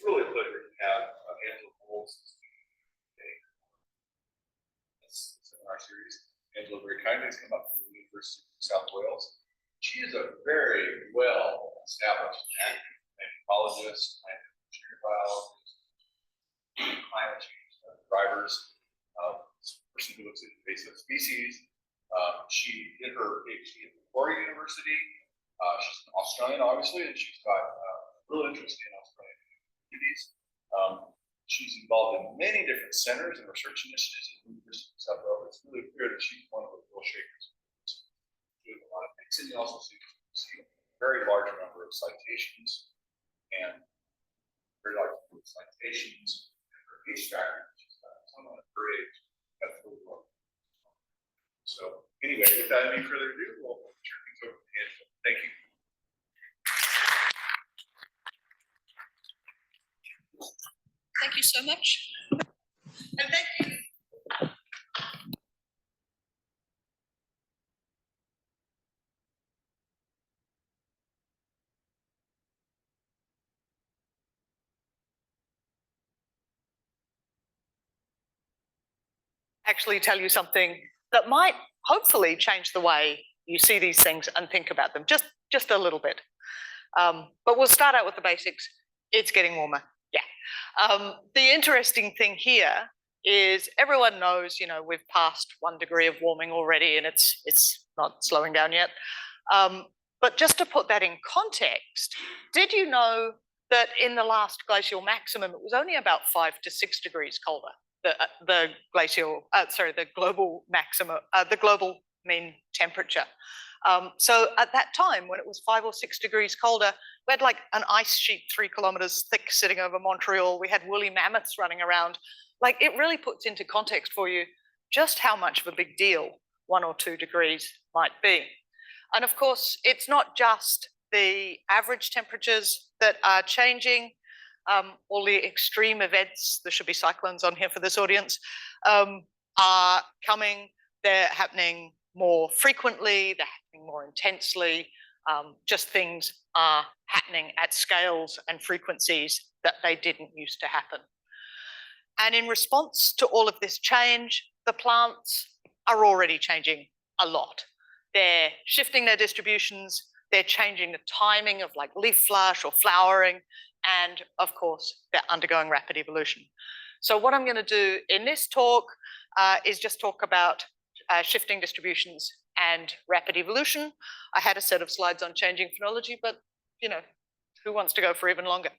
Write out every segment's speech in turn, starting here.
really a pleasure to have Angela Bowles in our series. Angela very kindly has come up from the University of South Wales. She is a very well-established anthropologist, biologist, climate change drivers, person who looks at invasive species. She did her PhD at Victoria University. She's an Australian, obviously, and she's got real interest in Australian communities. She's involved in many different centers and research initiatives at the University of South Wales. It's really clear that she's one of the real shakers. Doing a lot of things, and you also see a very large number of citations and very large number of citations and her age factor, which is someone at her age. That's really well. So anyway, without any further ado, we'll turn things over to Angela. Thank you. Thank you so much. And thank you. Actually tell you something that might hopefully change the way you see these things and think about them, just a little bit. But we'll start out with the basics. It's getting warmer. Yeah. The interesting thing here is everyone knows, we've passed 1 degree of warming already and it's not slowing down yet. But just to put that in context, did you know that in the last glacial maximum, it was only about 5 to 6 degrees colder? The global maximum, the global mean temperature. So at that time, when it was 5 or 6 degrees colder, we had like an ice sheet 3 kilometers thick sitting over Montreal. We had woolly mammoths running around. Like, it really puts into context for you just how much of a big deal 1 or 2 degrees might be. And of course, it's not just the average temperatures that are changing. All the extreme events, there should be cyclones on here for this audience, are coming. They're happening more frequently, they're happening more intensely. Just things are happening at scales and frequencies that they didn't used to happen. And in response to all of this change, the plants are already changing a lot. They're shifting their distributions, they're changing the timing of like leaf flush or flowering, and of course, they're undergoing rapid evolution. So what I'm going to do in this talk is just talk about shifting distributions and rapid evolution. I had a set of slides on changing phenology, but who wants to go for even longer?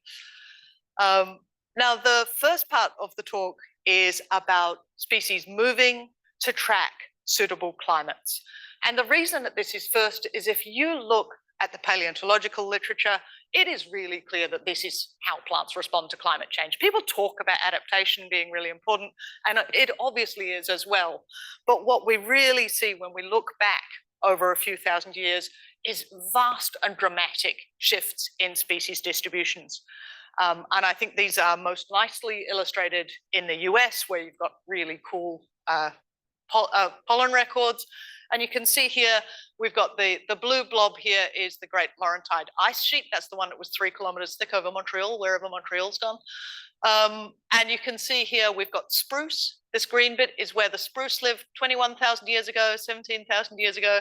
Now, the first part of the talk is about species moving to track suitable climates. And the reason that this is first is if you look at the paleontological literature, it is really clear that this is how plants respond to climate change. People talk about adaptation being really important, and it obviously is as well. But what we really see when we look back over a few thousand years is vast and dramatic shifts in species distributions. And I think these are most nicely illustrated in the US, where you've got really cool pollen records. And you can see here, we've got the blue blob here is the Great Laurentide ice sheet. That's the one that was 3 kilometers thick over Montreal, wherever Montreal's gone. And you can see here, we've got spruce. This green bit is where the spruce lived 21,000 years ago, 17,000 years ago,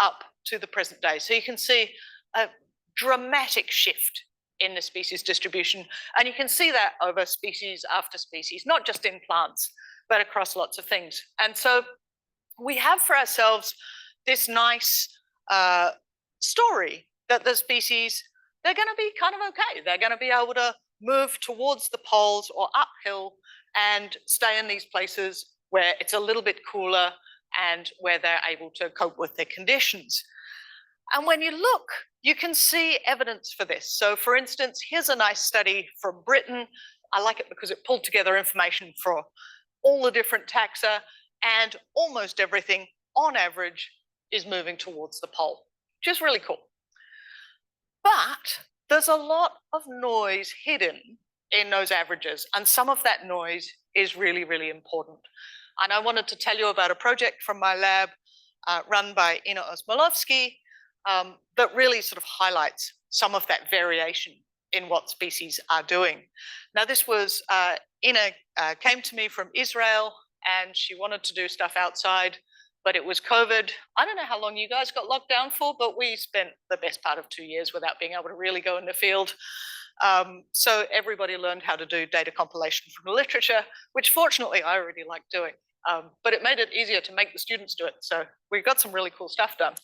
up to the present day. So you can see a dramatic shift in the species distribution. And you can see that over species after species, not just in plants, but across lots of things. And so we have for ourselves this nice story that the species, they're going to be kind of okay. They're going to be able to move towards the poles or uphill and stay in these places where it's a little bit cooler and where they're able to cope with their conditions. And when you look, you can see evidence for this. So for instance, here's a nice study from Britain. I like it because it pulled together information for all the different taxa, and almost everything on average is moving towards the pole, which is really cool. But there's a lot of noise hidden in those averages, and some of that noise is really, really important. And I wanted to tell you about a project from my lab run by Ina Osmolovsky that really sort of highlights some of that variation in what species are doing. Now, this was Ina came to me from Israel, and she wanted to do stuff outside, but it was COVID. I don't know how long you guys got locked down for, but we spent the best part of 2 years without being able to really go in the field. So everybody learned how to do data compilation from the literature, which fortunately I already liked doing. But it made it easier to make the students do it. So we got some really cool stuff done.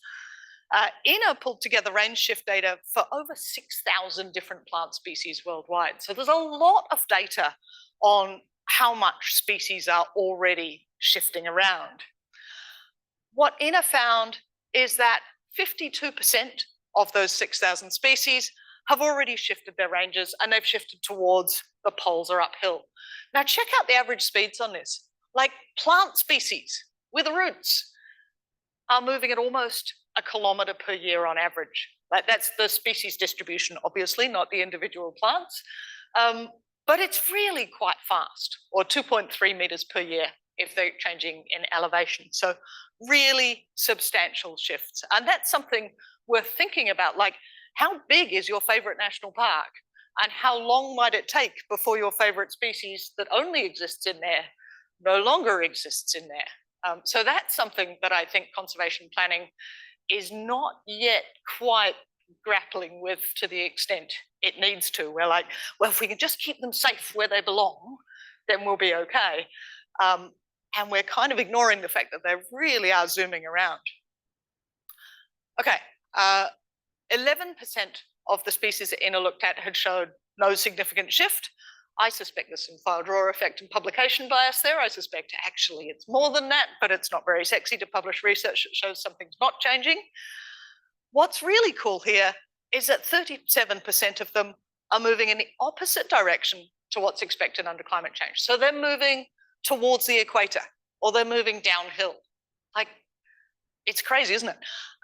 Ina pulled together range shift data for over 6,000 different plant species worldwide. So there's a lot of data on how much species are already shifting around. What Ina found is that 52% of those 6,000 species have already shifted their ranges, and they've shifted towards the poles or uphill. Now check out the average speeds on this. Like plant species with roots are moving at almost a kilometre per year on average. Like that's the species distribution, obviously, not the individual plants. But it's really quite fast, or 2.3 metres per year if they're changing in elevation. So really substantial shifts. And that's something worth thinking about, like how big is your favourite national park? And how long might it take before your favourite species that only exists in there no longer exists in there? So that's something that I think conservation planning is not yet quite grappling with to the extent it needs to. We're like, well, if we can just keep them safe where they belong, then we'll be okay. And we're kind of ignoring the fact that they really are zooming around. Okay, 11% of the species that Ina looked at had showed no significant shift. I suspect there's some file drawer effect and publication bias there. I suspect actually it's more than that, but it's not very sexy to publish research that shows something's not changing. What's really cool here is that 37% of them are moving in the opposite direction to what's expected under climate change. So they're moving towards the equator, or they're moving downhill. Like, it's crazy, isn't it?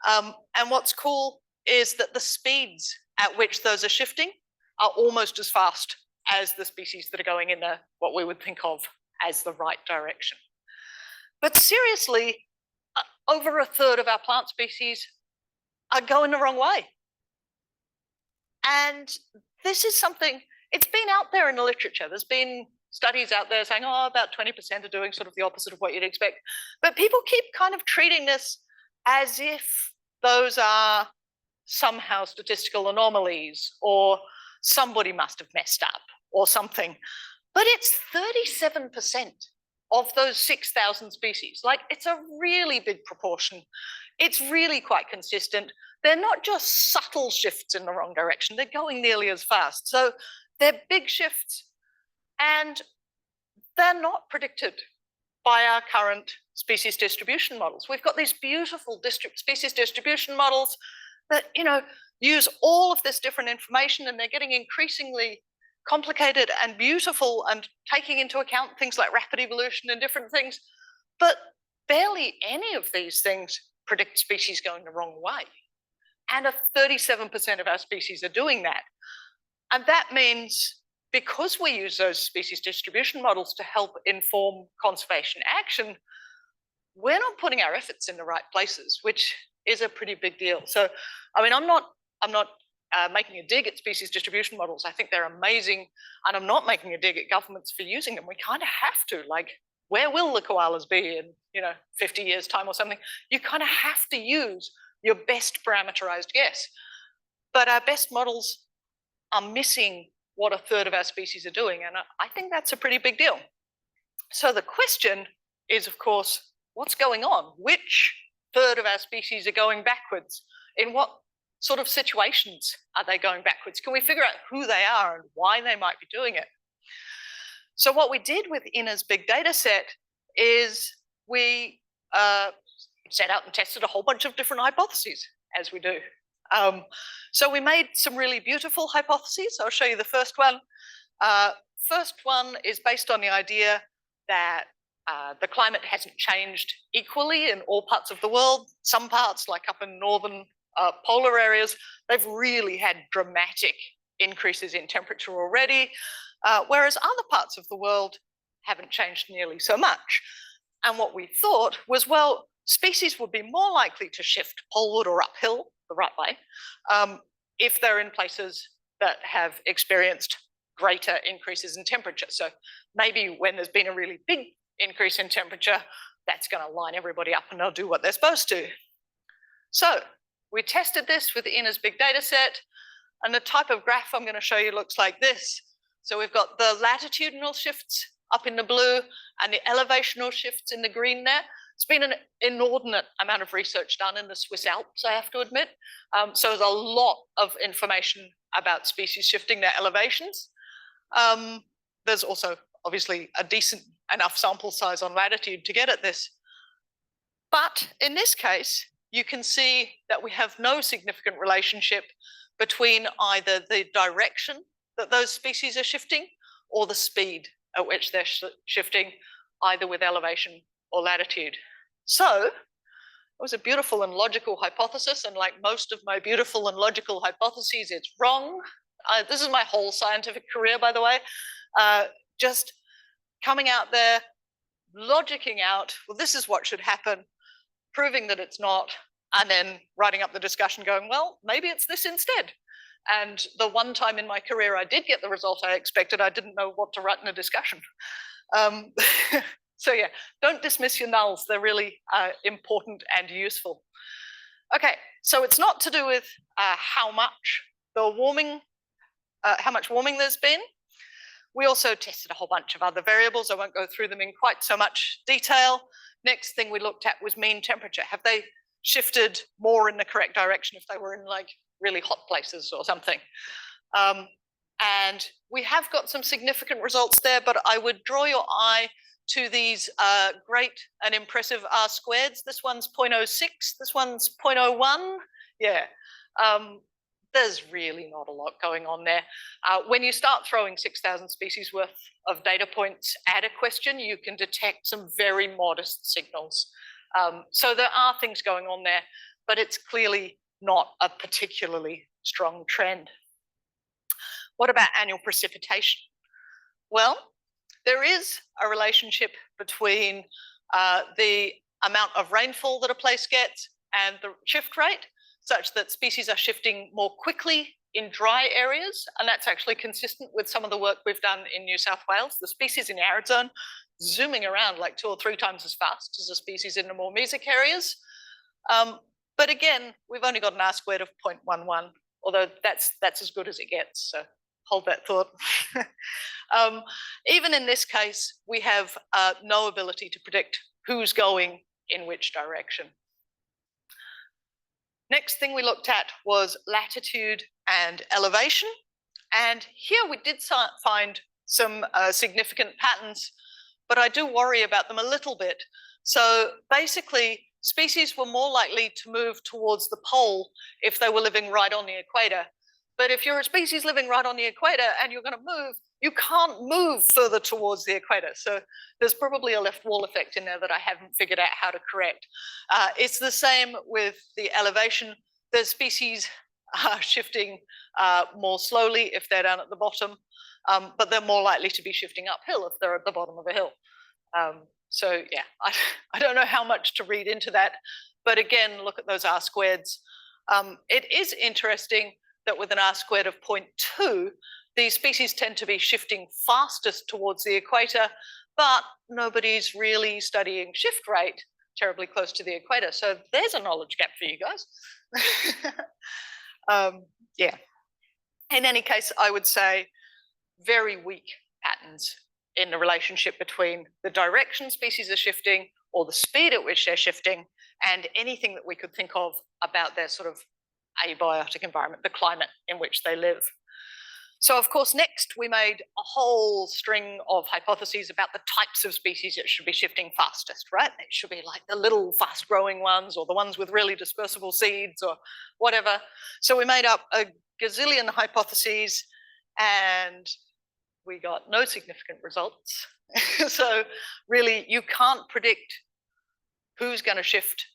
And what's cool is that the speeds at which those are shifting are almost as fast as the species that are going in what we would think of as the right direction. But seriously, over a third of our plant species are going the wrong way. And this is something, it's been out there in the literature. There's been studies out there saying, oh, about 20% are doing sort of the opposite of what you'd expect. But people keep kind of treating this as if those are somehow statistical anomalies, or somebody must have messed up or something. But it's 37% of those 6,000 species. Like, it's a really big proportion. It's really quite consistent. They're not just subtle shifts in the wrong direction, they're going nearly as fast. So they're big shifts, and they're not predicted by our current species distribution models. We've got these beautiful species distribution models that, use all of this different information, and they're getting increasingly complicated and beautiful and taking into account things like rapid evolution and different things. But barely any of these things predict species going the wrong way. And 37% of our species are doing that. And that means, because we use those species distribution models to help inform conservation action, we're not putting our efforts in the right places, which is a pretty big deal. So, I mean, I'm not making a dig at species distribution models. I think they're amazing, and I'm not making a dig at governments for using them. We kind of have to. Like, where will the koalas be in 50 years time or something? You kind of have to use your best parameterized guess. But our best models are missing what a third of our species are doing, and I think that's a pretty big deal. So the question is, of course, what's going on? Which third of our species are going backwards? In what sort of situations are they going backwards? Can we figure out who they are and why they might be doing it? So what we did with Ina's big data set is we set out and tested a whole bunch of different hypotheses, as we do. So we made some really beautiful hypotheses. I'll show you the first one. First one is based on the idea that the climate hasn't changed equally in all parts of the world. Some parts, like up in northern polar areas, they've really had dramatic increases in temperature already, whereas other parts of the world haven't changed nearly so much. And what we thought was, well, species would be more likely to shift poleward or uphill the right way if they're in places that have experienced greater increases in temperature. So maybe when there's been a really big increase in temperature, that's going to line everybody up and they'll do what they're supposed to. So we tested this with Ina's big data set, and the type of graph I'm going to show you looks like this. So we've got the latitudinal shifts up in the blue and the elevational shifts in the green there. It's been an inordinate amount of research done in the Swiss Alps, I have to admit. So there's a lot of information about species shifting their elevations. There's also obviously a decent enough sample size on latitude to get at this. But in this case, you can see that we have no significant relationship between either the direction that those species are shifting or the speed at which they're shifting, either with elevation or latitude. So it was a beautiful and logical hypothesis, and like most of my beautiful and logical hypotheses, it's wrong. This is my whole scientific career, by the way. Just coming out there, logicking out, well, this is what should happen, proving that it's not, and then writing up the discussion going, well, maybe it's this instead. And the one time in my career I did get the result I expected, I didn't know what to write in a discussion. So yeah, don't dismiss your nulls. They're really important and useful. Okay, so it's not to do with how much warming there's been. We also tested a whole bunch of other variables. I won't go through them in quite so much detail. Next thing we looked at was mean temperature. Have they shifted more in the correct direction if they were in like really hot places or something? And we have got some significant results there, but I would draw your eye to these great and impressive R squareds. This one's 0.06, this one's 0.01. Yeah, there's really not a lot going on there. When you start throwing 6,000 species worth of data points at a question, you can detect some very modest signals. So there are things going on there, but it's clearly not a particularly strong trend. What about annual precipitation? Well, there is a relationship between the amount of rainfall that a place gets and the shift rate, such that species are shifting more quickly in dry areas, and that's actually consistent with some of the work we've done in New South Wales. The species in the arid zone zooming around like 2 or 3 times as fast as the species in the more mesic areas. But again, we've only got an R squared of 0.11, although that's as good as it gets, so hold that thought. Even in this case, we have no ability to predict who's going in which direction. Next thing we looked at was latitude and elevation. And here we did find some significant patterns, but I do worry about them a little bit. So basically, species were more likely to move towards the pole if they were living right on the equator. But if you're a species living right on the equator and you're going to move, you can't move further towards the equator. So there's probably a left wall effect in there that I haven't figured out how to correct. It's the same with the elevation. The species are shifting more slowly if they're down at the bottom, but they're more likely to be shifting uphill if they're at the bottom of a hill. So yeah, I don't know how much to read into that, but again, look at those R squareds. It is interesting that with an R squared of 0.2, these species tend to be shifting fastest towards the equator, but nobody's really studying shift rate terribly close to the equator. So there's a knowledge gap for you guys. Yeah. In any case, I would say very weak patterns in the relationship between the direction species are shifting or the speed at which they're shifting and anything that we could think of about their sort of abiotic environment, the climate in which they live. So of course, next we made a whole string of hypotheses about the types of species that should be shifting fastest, right? It should be like the little fast growing ones or the ones with really dispersible seeds or whatever. So we made up a gazillion hypotheses and we got no significant results. So really you can't predict who's going to shift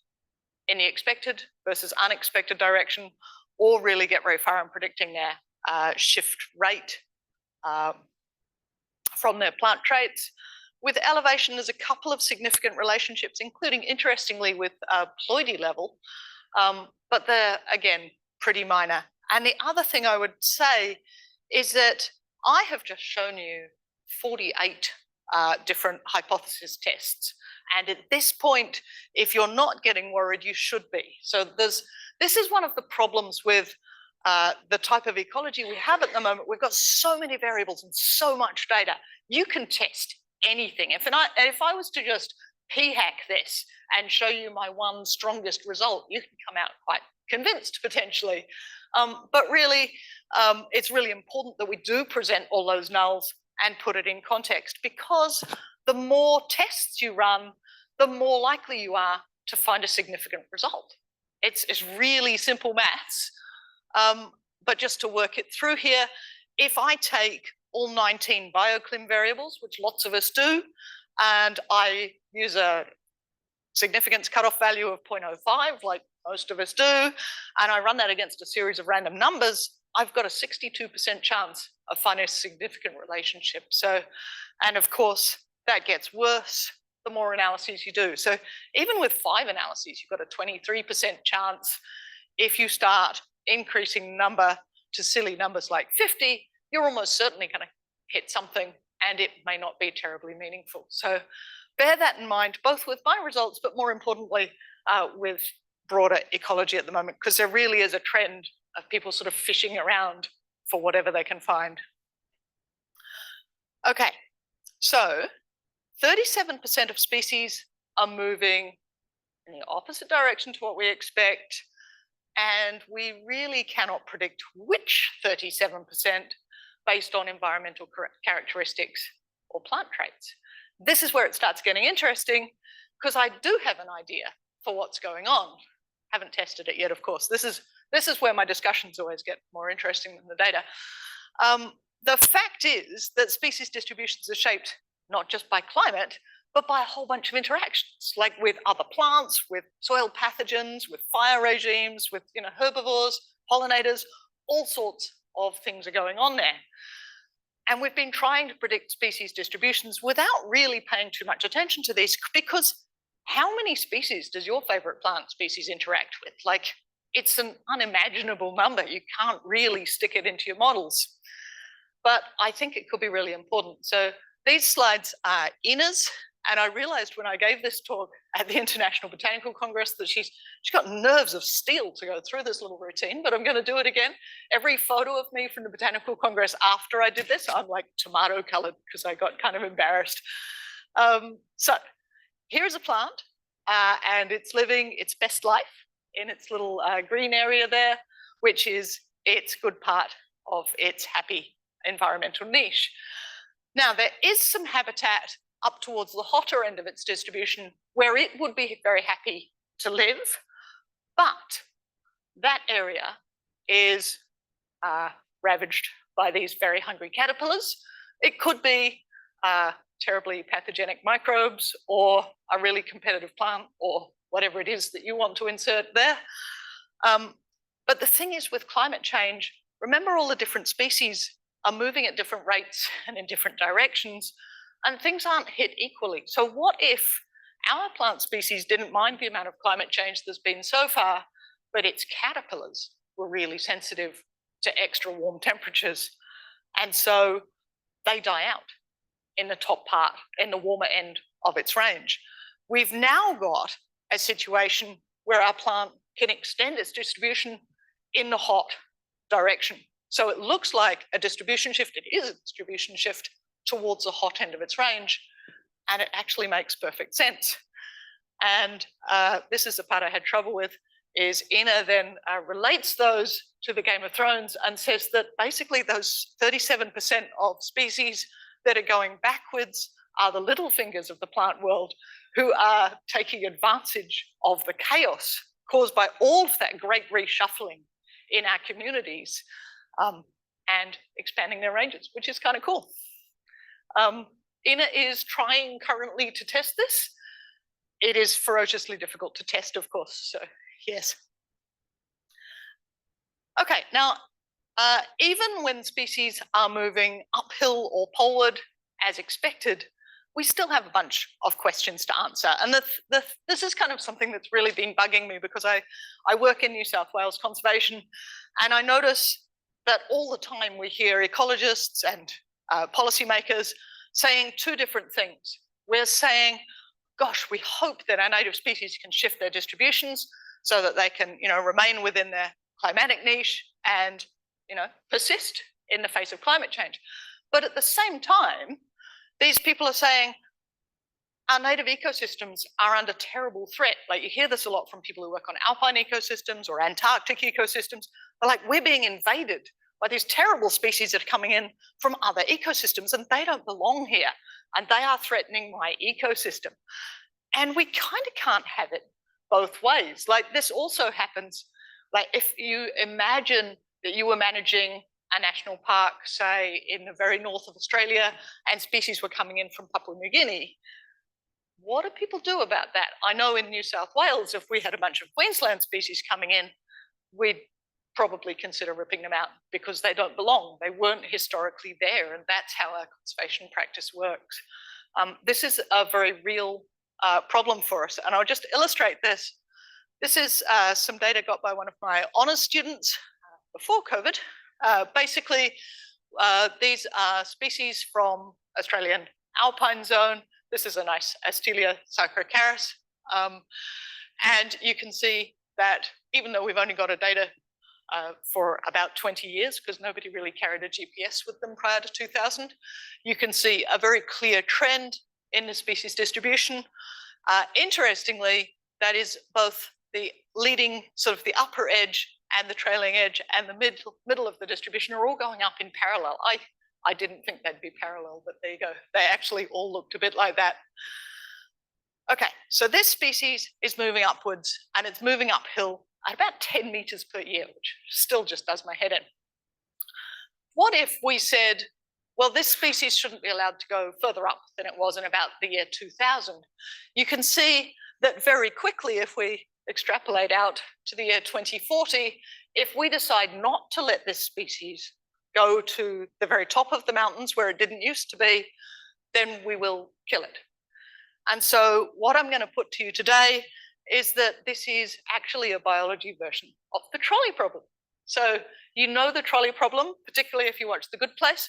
in the expected versus unexpected direction or really get very far in predicting their shift rate from their plant traits. With elevation, there's a couple of significant relationships, including, interestingly, with ploidy level, but they're, again, pretty minor. And the other thing I would say is that I have just shown you 48 different hypothesis tests. And at this point, if you're not getting worried, you should be. So this is one of the problems with the type of ecology we have at the moment. We've got so many variables and so much data. You can test anything. If I was to just p-hack this and show you my one strongest result, you can come out quite convinced potentially. But really, it's really important that we do present all those nulls and put it in context, because the more tests you run, the more likely you are to find a significant result. It's really simple maths. But just to work it through here, if I take all 19 bioclim variables, which lots of us do, and I use a significance cutoff value of 0.05, like most of us do, and I run that against a series of random numbers, I've got a 62% chance of finding a significant relationship. So, and of course, that gets worse the more analyses you do. So even with 5 analyses, you've got a 23% chance. If you start increasing number to silly numbers like 50, you're almost certainly going to hit something, and it may not be terribly meaningful. So bear that in mind, both with my results, but more importantly, with broader ecology at the moment, because there really is a trend of people sort of fishing around for whatever they can find. Okay, so 37% of species are moving in the opposite direction to what we expect, and we really cannot predict which 37% based on environmental characteristics or plant traits. This is where it starts getting interesting, because I do have an idea for what's going on. Haven't tested it yet, of course. This is where my discussions always get more interesting than the data. The fact is that species distributions are shaped not just by climate, but by a whole bunch of interactions, like with other plants, with soil pathogens, with fire regimes, with herbivores, pollinators, all sorts of things are going on there. And we've been trying to predict species distributions without really paying too much attention to these, because how many species does your favorite plant species interact with? Like, it's an unimaginable number. You can't really stick it into your models. But I think it could be really important. So these slides are Ina's, and I realized when I gave this talk at the International Botanical Congress that she's got nerves of steel to go through this little routine, but I'm going to do it again. Every photo of me from the Botanical Congress after I did this, I'm like tomato colored because I got kind of embarrassed. So here's a plant, and it's living its best life in its little green area there, which is its good part of its happy environmental niche. Now, there is some habitat up towards the hotter end of its distribution where it would be very happy to live, but that area is ravaged by these very hungry caterpillars. It could be terribly pathogenic microbes, or a really competitive plant, or whatever it is that you want to insert there. But the thing is, with climate change, remember all the different species are moving at different rates and in different directions, and things aren't hit equally. So what if our plant species didn't mind the amount of climate change there's been so far, but its caterpillars were really sensitive to extra warm temperatures, and so they die out in the top part, in the warmer end of its range? We've now got a situation where our plant can extend its distribution in the hot direction. So it looks like a distribution shift. It is a distribution shift towards the hot end of its range, and it actually makes perfect sense. And this is the part I had trouble with, is Ina then relates those to the Game of Thrones and says that basically those 37% of species that are going backwards are the little fingers of the plant world who are taking advantage of the chaos caused by all of that great reshuffling in our communities, and expanding their ranges, which is kind of cool. Ina is trying currently to test this. It is ferociously difficult to test, of course, so yes. Okay, now, even when species are moving uphill or poleward as expected, we still have a bunch of questions to answer. And this is kind of something that's really been bugging me because I work in New South Wales conservation, and I notice that all the time we hear ecologists and policymakers saying two different things. We're saying, gosh, we hope that our native species can shift their distributions so that they can, remain within their climatic niche and, persist in the face of climate change. But at the same time, these people are saying our native ecosystems are under terrible threat. Like, you hear this a lot from people who work on alpine ecosystems or Antarctic ecosystems. They're like, we're being invaded by these terrible species that are coming in from other ecosystems, and they don't belong here, and they are threatening my ecosystem. And we kind of can't have it both ways. Like, this also happens, like, if you imagine that you were managing a national park, say in the very north of Australia, and species were coming in from Papua New Guinea, what do people do about that? I know in New South Wales, if we had a bunch of Queensland species coming in, we'd probably consider ripping them out because they don't belong. They weren't historically there, and that's how our conservation practice works. This is a very real problem for us, and I'll just illustrate this. This is some data got by one of my honours students before COVID. Basically, these are species from Australian alpine zone. This is a nice Astelia sacrocaris. And you can see that even though we've only got a data for about 20 years, because nobody really carried a GPS with them prior to 2000, you can see a very clear trend in the species distribution. Interestingly, that is both the leading, sort of the upper edge and the trailing edge and the middle of the distribution are all going up in parallel. I didn't think they'd be parallel, but there you go. They actually all looked a bit like that. Okay, so this species is moving upwards, and it's moving uphill at about 10 meters per year, which still just does my head in. What if we said, well, this species shouldn't be allowed to go further up than it was in about the year 2000? You can see that very quickly, if we extrapolate out to the year 2040, if we decide not to let this species go to the very top of the mountains where it didn't used to be, then we will kill it. And so what I'm going to put to you today is that this is actually a biology version of the trolley problem. So you know the trolley problem, particularly if you watch The Good Place.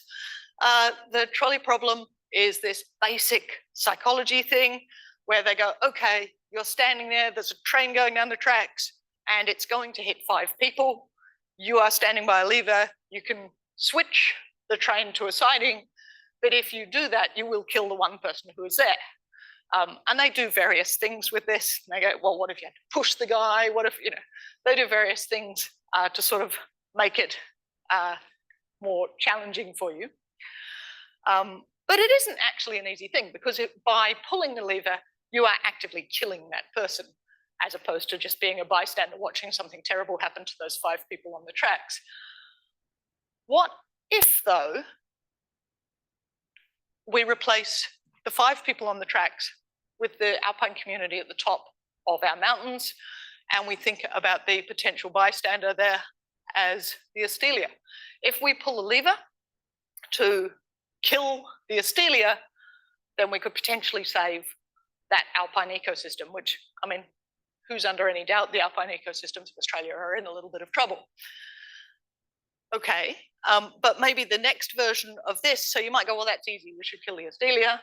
The trolley problem is this basic psychology thing where they go, okay, you're standing there, there's a train going down the tracks, and it's going to hit 5 people. You are standing by a lever, you can switch the train to a siding, but if you do that, you will kill the one person who is there. And they do various things with this. They go, well, what if you had to push the guy? What if, they do various things to sort of make it more challenging for you. But it isn't actually an easy thing, because by pulling the lever, you are actively killing that person, as opposed to just being a bystander watching something terrible happen to those 5 people on the tracks. What if, though, we replace the 5 people on the tracks with the alpine community at the top of our mountains, and we think about the potential bystander there as the Astelia? If we pull a lever to kill the Astelia, then we could potentially save that alpine ecosystem, which, I mean, who's under any doubt the alpine ecosystems of Australia are in a little bit of trouble. Okay, but maybe the next version of this, so you might go, well, that's easy, we should kill the Astelia.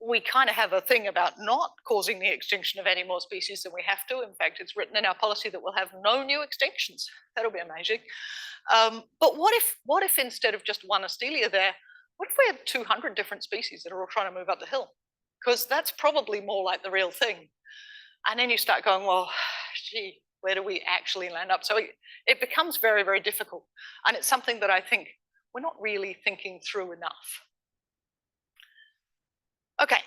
We kind of have a thing about not causing the extinction of any more species than we have to. In fact, it's written in our policy that we'll have no new extinctions. That'll be amazing. But what if instead of just one Astelia there, what if we had 200 different species that are all trying to move up the hill? Because that's probably more like the real thing. And then you start going, well, gee, where do we actually land up? So it becomes very, very difficult. And it's something that I think we're not really thinking through enough. Okay,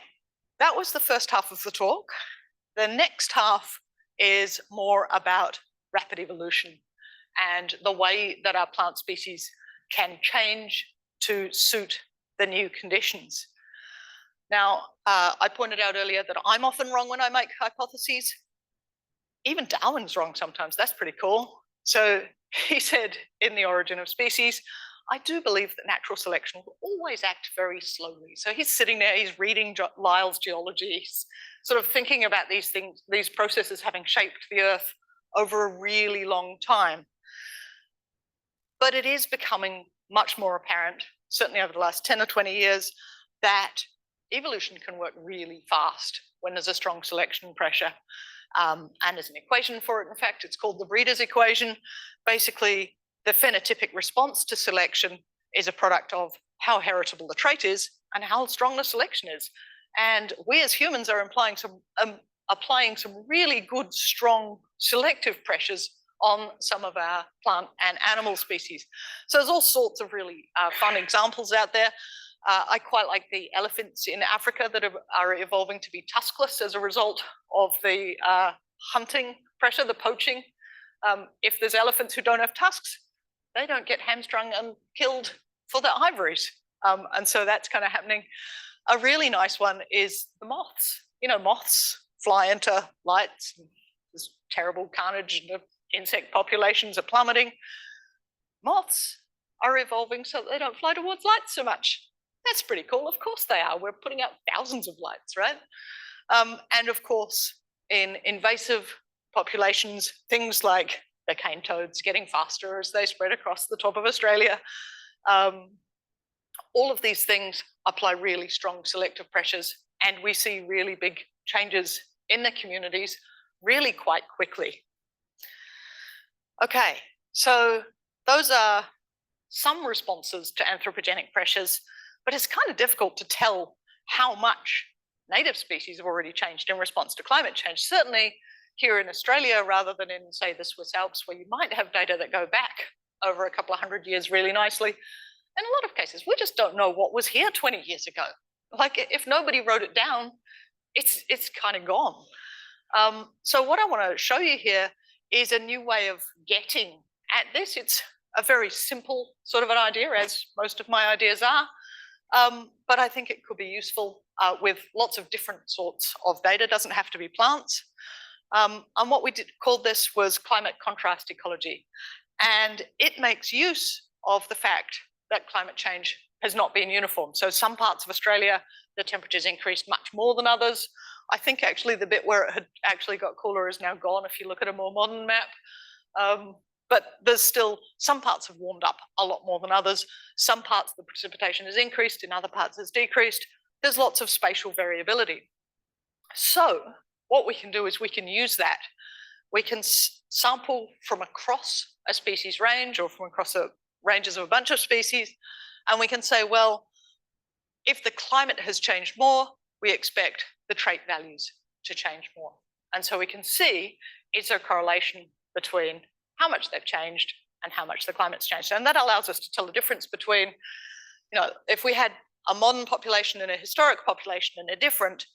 that was the first half of the talk. The next half is more about rapid evolution and the way that our plant species can change to suit the new conditions. Now, I pointed out earlier that I'm often wrong when I make hypotheses. Even Darwin's wrong sometimes. That's pretty cool. So he said in The Origin of Species, I do believe that natural selection will always act very slowly. So he's sitting there, he's reading Lyell's geology, he's sort of thinking about these things, these processes having shaped the Earth over a really long time. But it is becoming much more apparent, certainly over the last 10 or 20 years, that evolution can work really fast when there's a strong selection pressure. And there's an equation for it. In fact, it's called the breeder's equation. Basically, the phenotypic response to selection is a product of how heritable the trait is and how strong the selection is. And we as humans are applying some really good, strong selective pressures on some of our plant and animal species. So there's all sorts of really fun examples out there. I quite like the elephants in Africa that are evolving to be tuskless as a result of the hunting pressure, the poaching. If there's elephants who don't have tusks, they don't get hamstrung and killed for their ivories. And so that's kind of happening. A really nice one is the moths. You know, moths fly into lights. There's terrible carnage, and the insect populations are plummeting. Moths are evolving so that they don't fly towards lights so much. That's pretty cool. Of course they are. We're putting out thousands of lights, right? And of course, in invasive populations, things like the cane toads getting faster as they spread across the top of Australia. All of these things apply really strong selective pressures, and we see really big changes in the communities really quite quickly. Okay, so those are some responses to anthropogenic pressures, but it's kind of difficult to tell how much native species have already changed in response to climate change. Certainly here in Australia, rather than in, say, the Swiss Alps, where you might have data that go back over a couple of hundred years really nicely. In a lot of cases, we just don't know what was here 20 years ago. Like, if nobody wrote it down, it's kind of gone. So what I want to show you here is a new way of getting at this. It's a very simple sort of an idea, as most of my ideas are, but I think it could be useful with lots of different sorts of data. It doesn't have to be plants. And what we called this was climate contrast ecology. And it makes use of the fact that climate change has not been uniform. So some parts of Australia, the temperatures increased much more than others. I think actually the bit where it had actually got cooler is now gone if you look at a more modern map. But there's still, some parts have warmed up a lot more than others. Some parts the precipitation has increased, in other parts has decreased. There's lots of spatial variability. So what we can do is we can use that. We can sample from across a species range or from across ranges of a bunch of species, and we can say, well, if the climate has changed more, we expect the trait values to change more. And so we can see, is there a correlation between how much they've changed and how much the climate's changed? And that allows us to tell the difference between, you know, if we had a modern population and a historic population and they're different,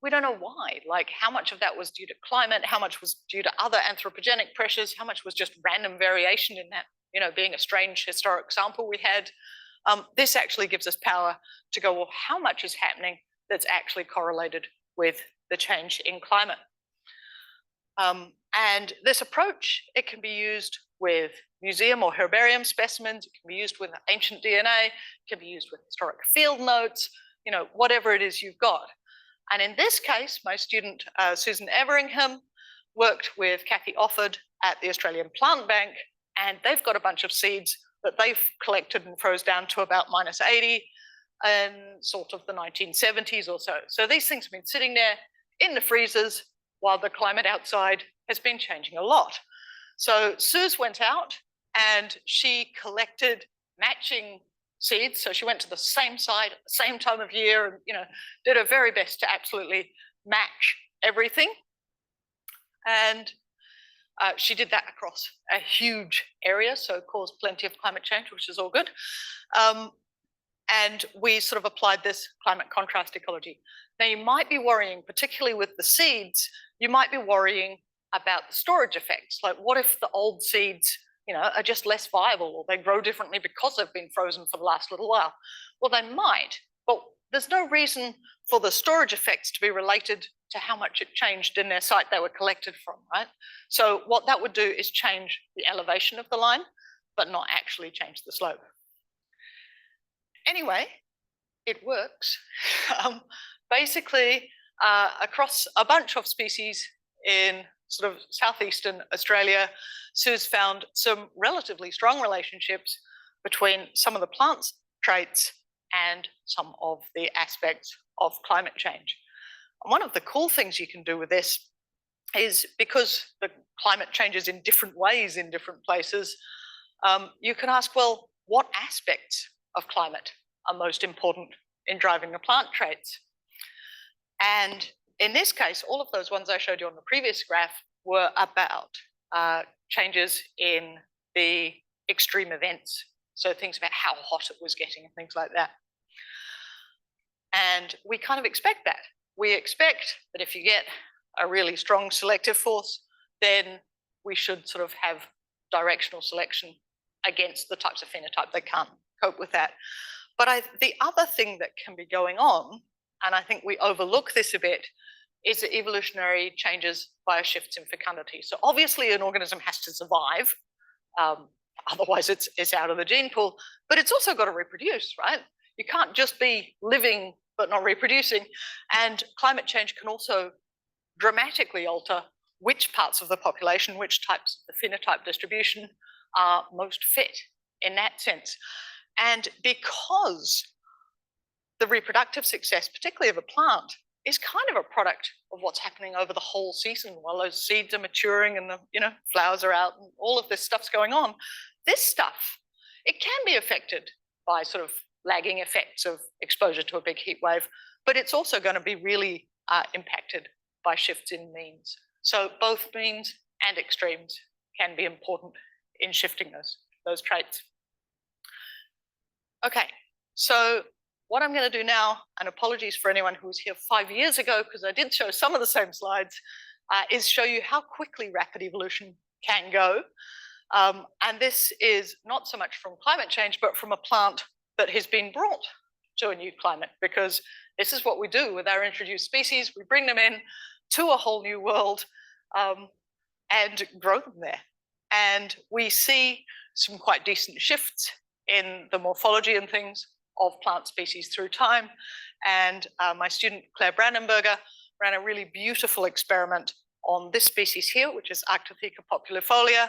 we don't know why. Like, how much of that was due to climate, how much was due to other anthropogenic pressures, how much was just random variation in that, you know, being a strange historic sample we had. This actually gives us power to go, well, how much is happening that's actually correlated with the change in climate? And this approach, it can be used with museum or herbarium specimens, it can be used with ancient DNA, it can be used with historic field notes, you know, whatever it is you've got. And in this case, my student, Susan Everingham, worked with Kathy Offord at the Australian Plant Bank, and they've got a bunch of seeds that they've collected and froze down to about -80 in sort of the 1970s or so. So these things have been sitting there in the freezers while the climate outside has been changing a lot. So Suze went out and she collected matching seeds. So she went to the same site at the same time of year and, you know, did her very best to absolutely match everything. And she did that across a huge area, so caused plenty of climate change, which is all good. And we sort of applied this climate contrast ecology. Now, you might be worrying, particularly with the seeds, you might be worrying about the storage effects. Like, what if the old seeds, you know, are just less viable, or they grow differently because they've been frozen for the last little while? Well, they might, but there's no reason for the storage effects to be related to how much it changed in their site they were collected from, right? So what that would do is change the elevation of the line, but not actually change the slope. Anyway, it works. Basically, across a bunch of species in sort of southeastern Australia, Sue's found some relatively strong relationships between some of the plant's traits and some of the aspects of climate change. And one of the cool things you can do with this is, because the climate changes in different ways in different places, you can ask, well, what aspects of climate are most important in driving the plant traits? And in this case, all of those ones I showed you on the previous graph were about changes in the extreme events. So things about how hot it was getting and things like that. And we kind of expect that. We expect that if you get a really strong selective force, then we should sort of have directional selection against the types of phenotype that can't cope with that. But the other thing that can be going on, and I think we overlook this a bit, is the evolutionary changes via shifts in fecundity. So obviously an organism has to survive, otherwise it's out of the gene pool, but it's also got to reproduce, right? You can't just be living but not reproducing. And climate change can also dramatically alter which parts of the population, which types of the phenotype distribution are most fit in that sense. And because the reproductive success, particularly of a plant, is kind of a product of what's happening over the whole season while those seeds are maturing and the flowers are out and all of this stuff's going on, this stuff, it can be affected by sort of lagging effects of exposure to a big heat wave, but it's also going to be really impacted by shifts in means. So both means and extremes can be important in shifting those traits. Okay, so what I'm going to do now, and apologies for anyone who was here 5 years ago, because I did show some of the same slides, is show you how quickly rapid evolution can go. And this is not so much from climate change, but from a plant that has been brought to a new climate, because this is what we do with our introduced species. We bring them in to a whole new world and grow them there. And we see some quite decent shifts in the morphology and things of plant species through time. And my student Claire Brandenberger ran a really beautiful experiment on this species here, which is Arctotheca populifolia.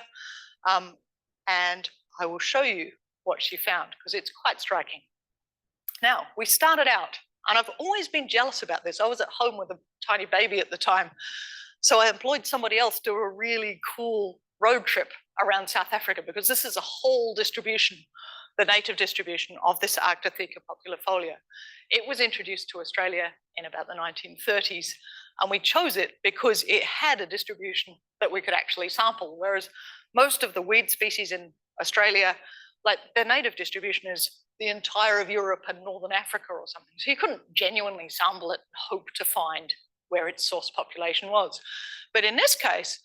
And I will show you what she found, because it's quite striking. Now, we started out, and I've always been jealous about this. I was at home with a tiny baby at the time. So I employed somebody else to do a really cool road trip around South Africa, because this is a whole distribution, the native distribution of this Arctotheca populifolia. It was introduced to Australia in about the 1930s, and we chose it because it had a distribution that we could actually sample, whereas most of the weed species in Australia, like their native distribution is the entire of Europe and Northern Africa or something. So you couldn't genuinely sample it and hope to find where its source population was. But in this case,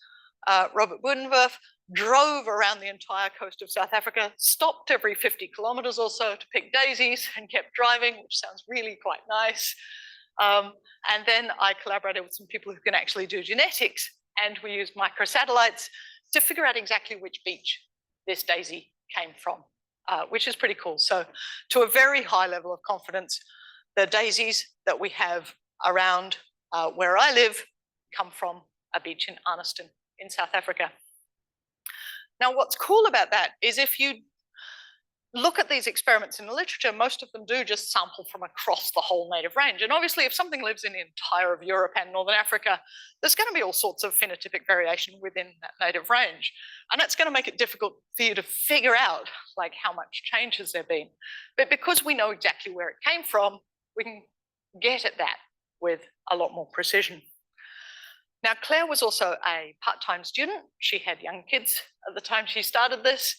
Robert Bodenwerf drove around the entire coast of South Africa, stopped every 50 kilometers or so to pick daisies, and kept driving, which sounds really quite nice. And then I collaborated with some people who can actually do genetics, and we used microsatellites to figure out exactly which beach this daisy came from, which is pretty cool. So to a very high level of confidence, the daisies that we have around where I live come from a beach in Arniston in South Africa. Now, what's cool about that is if you look at these experiments in the literature, most of them do just sample from across the whole native range. And obviously, if something lives in the entire of Europe and Northern Africa, there's going to be all sorts of phenotypic variation within that native range. And that's going to make it difficult for you to figure out like how much change has there been. But because we know exactly where it came from, we can get at that with a lot more precision. Now, Claire was also a part-time student. She had young kids at the time she started this.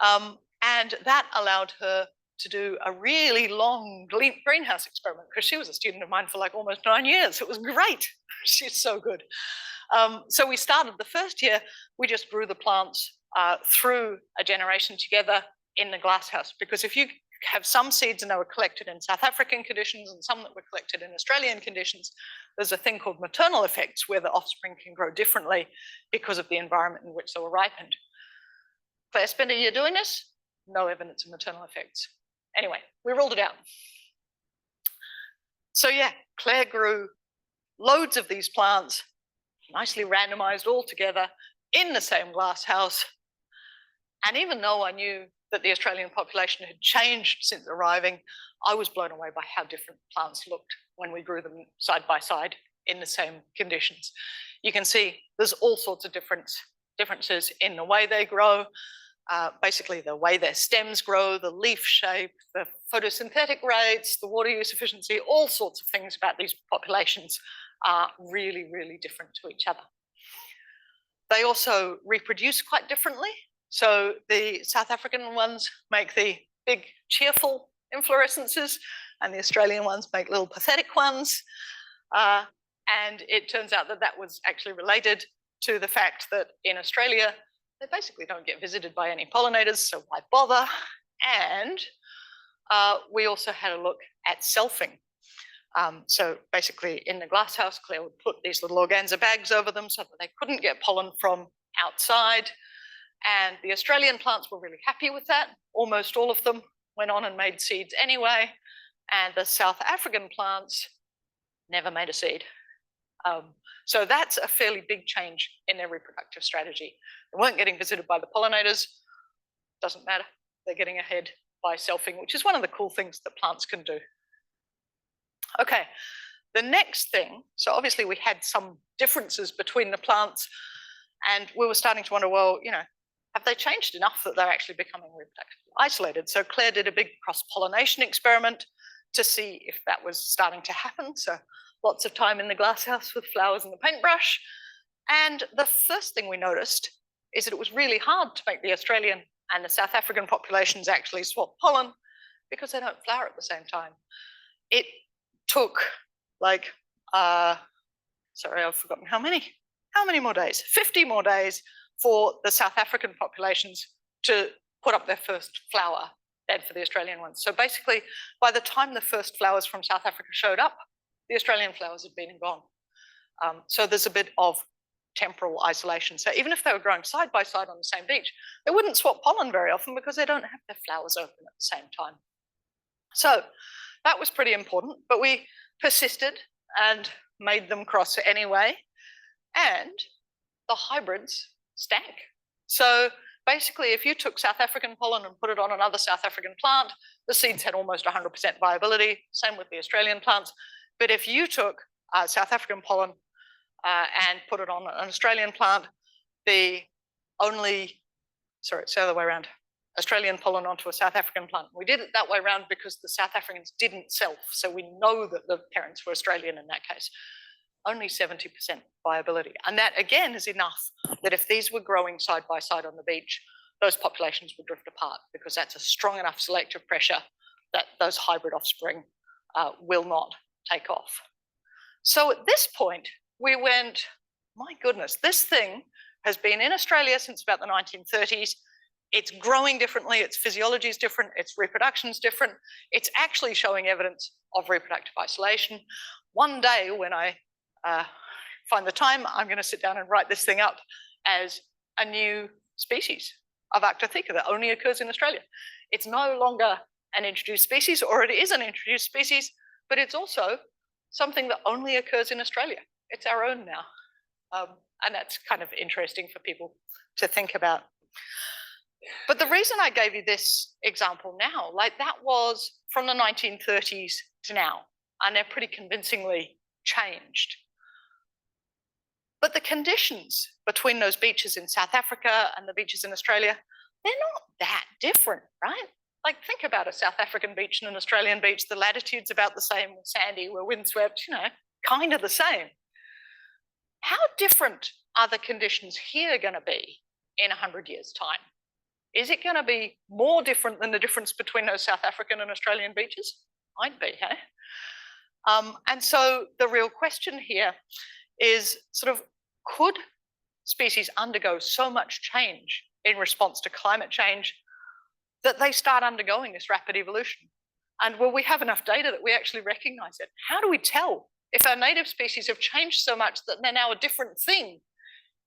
And that allowed her to do a really long greenhouse experiment, because she was a student of mine for like almost 9 years. It was great. She's so good. So we started the first year, we just grew the plants through a generation together in the glasshouse, because if you have some seeds and they were collected in South African conditions and some that were collected in Australian conditions, there's a thing called maternal effects where the offspring can grow differently because of the environment in which they were ripened. Claire spent a year doing this, no evidence of maternal effects. Anyway, we ruled it out. So yeah, Claire grew loads of these plants, nicely randomized all together in the same glass house. And even though I knew that the Australian population had changed since arriving, I was blown away by how different plants looked when we grew them side by side in the same conditions. You can see there's all sorts of differences in the way they grow, basically the way their stems grow, the leaf shape, the photosynthetic rates, the water use efficiency, all sorts of things about these populations are really, really different to each other. They also reproduce quite differently. So the South African ones make the big cheerful inflorescences and the Australian ones make little pathetic ones. And it turns out that that was actually related to the fact that in Australia, they basically don't get visited by any pollinators, so why bother? And we also had a look at selfing. So basically in the glasshouse, Claire would put these little organza bags over them so that they couldn't get pollen from outside. And the Australian plants were really happy with that. Almost all of them went on and made seeds anyway. And the South African plants never made a seed. So that's a fairly big change in their reproductive strategy. They weren't getting visited by the pollinators. Doesn't matter. They're getting ahead by selfing, which is one of the cool things that plants can do. Okay, the next thing, so obviously we had some differences between the plants and we were starting to wonder, well, you know, have they changed enough that they're actually becoming reproductively isolated? So Claire did a big cross-pollination experiment to see if that was starting to happen. So lots of time in the glasshouse with flowers and the paintbrush. And the first thing we noticed is that it was really hard to make the Australian and the South African populations actually swap pollen because they don't flower at the same time. It took like, sorry, I've forgotten how many more days? 50 more days for the South African populations to put up their first flower than for the Australian ones. So basically, by the time the first flowers from South Africa showed up, the Australian flowers had been and gone. So there's a bit of temporal isolation. So even if they were growing side by side on the same beach, they wouldn't swap pollen very often because they don't have their flowers open at the same time. So that was pretty important, but we persisted and made them cross anyway. And the hybrids stank. So basically, if you took South African pollen and put it on another South African plant, the seeds had almost 100% viability, same with the Australian plants. But if you took South African pollen and put it on an Australian plant, it's the other way around. Australian pollen onto a South African plant. We did it that way around because the South Africans didn't self, so we know that the parents were Australian in that case. Only 70% viability. And that again is enough that if these were growing side by side on the beach, those populations would drift apart because that's a strong enough selective pressure that those hybrid offspring will not take off. So at this point, we went, my goodness, this thing has been in Australia since about the 1930s. It's growing differently, its physiology is different, its reproduction is different. It's actually showing evidence of reproductive isolation. One day when I find the time, I'm going to sit down and write this thing up as a new species of Arctotheca that only occurs in Australia. It's no longer an introduced species, or it is an introduced species, but it's also something that only occurs in Australia. It's our own now. And that's kind of interesting for people to think about. But the reason I gave you this example now, like that was from the 1930s to now, and they're pretty convincingly changed. But the conditions between those beaches in South Africa and the beaches in Australia, they're not that different, right? Like think about a South African beach and an Australian beach, the latitude's about the same, we're sandy, we're windswept, you know, kind of the same. How different are the conditions here going to be in 100 years' time? Is it going to be more different than the difference between those South African and Australian beaches? Might be, hey? And so the real question here is sort of, could species undergo so much change in response to climate change that they start undergoing this rapid evolution? And will we have enough data that we actually recognize it? How do we tell if our native species have changed so much that they're now a different thing